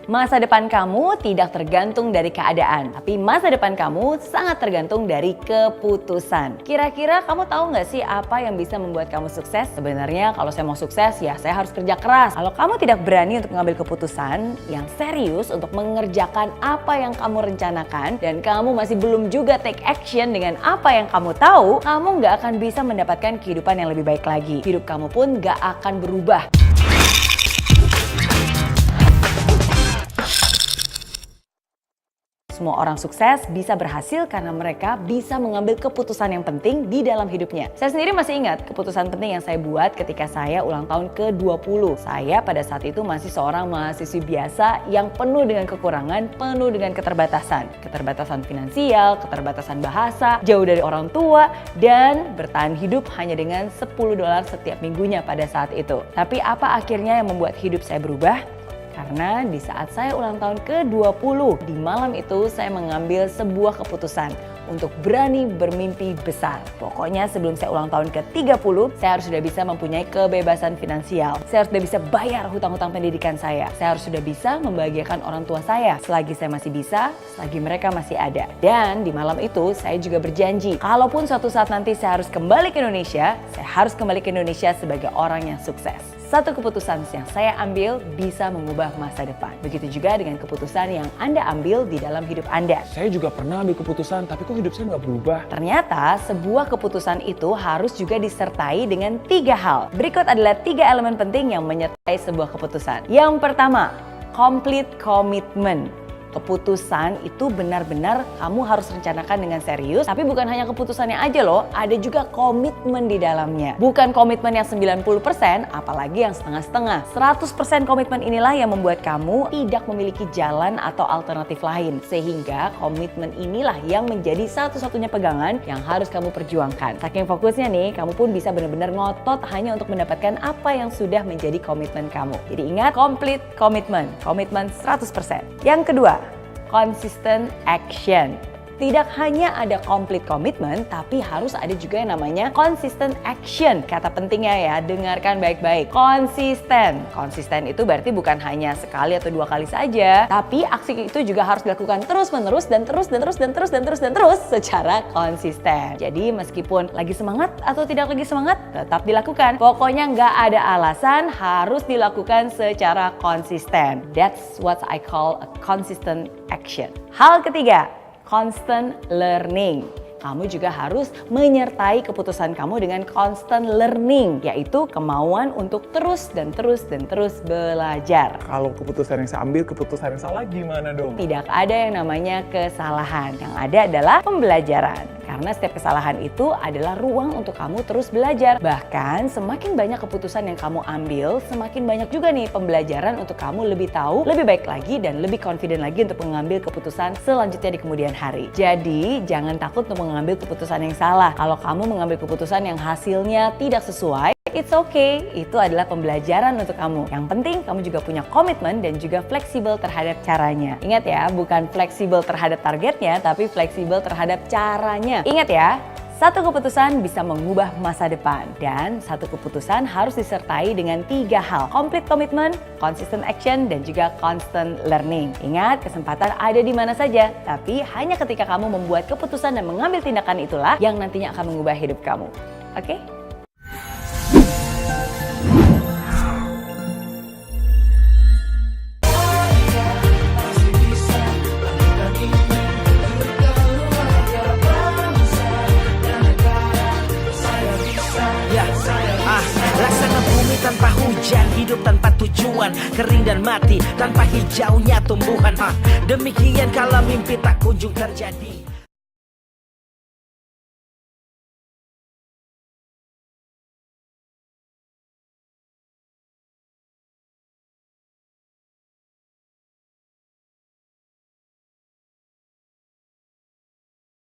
Masa depan kamu tidak tergantung dari keadaan, tapi masa depan kamu sangat tergantung dari keputusan. Kira-kira kamu tahu nggak sih apa yang bisa membuat kamu sukses? Sebenarnya kalau saya mau sukses ya saya harus kerja keras. Kalau kamu tidak berani untuk mengambil keputusan yang serius untuk mengerjakan apa yang kamu rencanakan dan kamu masih belum juga take action dengan apa yang kamu tahu, kamu nggak akan bisa mendapatkan kehidupan yang lebih baik lagi. Hidup kamu pun nggak akan berubah. Semua orang sukses bisa berhasil karena mereka bisa mengambil keputusan yang penting di dalam hidupnya. Saya sendiri masih ingat keputusan penting yang saya buat ketika saya ulang tahun ke-20. Saya pada saat itu masih seorang mahasiswi biasa yang penuh dengan kekurangan, penuh dengan keterbatasan. Keterbatasan finansial, keterbatasan bahasa, jauh dari orang tua, dan bertahan hidup hanya dengan $10 setiap minggunya pada saat itu. Tapi apa akhirnya yang membuat hidup saya berubah? Karena di saat saya ulang tahun ke-20, di malam itu saya mengambil sebuah keputusan untuk berani bermimpi besar. Pokoknya sebelum saya ulang tahun ke-30, saya harus sudah bisa mempunyai kebebasan finansial. Saya harus sudah bisa bayar hutang-hutang pendidikan saya. Saya harus sudah bisa membahagiakan orang tua saya. Selagi saya masih bisa, selagi mereka masih ada. Dan di malam itu saya juga berjanji, kalaupun suatu saat nanti saya harus kembali ke Indonesia, saya harus kembali ke Indonesia sebagai orang yang sukses. Satu keputusan yang saya ambil bisa mengubah masa depan. Begitu juga dengan keputusan yang Anda ambil di dalam hidup Anda. Saya juga pernah ambil keputusan, tapi kok hidup saya nggak berubah? Ternyata sebuah keputusan itu harus juga disertai dengan 3 hal. Berikut adalah 3 elemen penting yang menyertai sebuah keputusan. Yang pertama, complete commitment. Keputusan itu benar-benar kamu harus rencanakan dengan serius, tapi bukan hanya keputusannya aja loh, ada juga komitmen di dalamnya. Bukan komitmen yang 90%, apalagi yang setengah-setengah. 100% komitmen inilah yang membuat kamu tidak memiliki jalan atau alternatif lain. Sehingga komitmen inilah yang menjadi satu-satunya pegangan yang harus kamu perjuangkan. Saking fokusnya nih, kamu pun bisa benar-benar ngotot hanya untuk mendapatkan apa yang sudah menjadi komitmen kamu. Jadi ingat, complete commitment, komitmen 100%. Yang kedua, consistent action. Tidak hanya ada complete commitment, tapi harus ada juga yang namanya consistent action. Kata pentingnya ya, dengarkan baik-baik. Konsisten. Konsisten itu berarti bukan hanya sekali atau 2 kali saja, tapi aksi itu juga harus dilakukan terus-menerus dan terus secara konsisten. Jadi meskipun lagi semangat atau tidak lagi semangat, tetap dilakukan. Pokoknya nggak ada alasan, harus dilakukan secara konsisten. That's what I call a consistent action. Hal ketiga, constant learning. Kamu juga harus menyertai keputusan kamu dengan constant learning, yaitu kemauan untuk terus belajar. Kalau keputusan yang saya ambil, keputusan yang salah gimana dong? Tidak ada yang namanya kesalahan. Yang ada adalah pembelajaran. Karena setiap kesalahan itu adalah ruang untuk kamu terus belajar. Bahkan semakin banyak keputusan yang kamu ambil, semakin banyak juga nih pembelajaran untuk kamu lebih tahu, lebih baik lagi, dan lebih confident lagi untuk mengambil keputusan selanjutnya di kemudian hari. Jadi jangan takut untuk mengambil keputusan yang salah. Kalau kamu mengambil keputusan yang hasilnya tidak sesuai, it's okay, itu adalah pembelajaran untuk kamu. Yang penting kamu juga punya komitmen dan juga fleksibel terhadap caranya. Ingat ya, bukan fleksibel terhadap targetnya, tapi fleksibel terhadap caranya. Ingat ya, satu keputusan bisa mengubah masa depan. Dan satu keputusan harus disertai dengan 3 hal. Complete commitment, consistent action, dan juga constant learning. Ingat, kesempatan ada di mana saja. Tapi hanya ketika kamu membuat keputusan dan mengambil tindakan itulah yang nantinya akan mengubah hidup kamu. Oke? Laksana bumi tanpa hujan, hidup tanpa tujuan, kering dan mati tanpa hijaunya tumbuhan. Demikian kalau mimpi tak kunjung terjadi.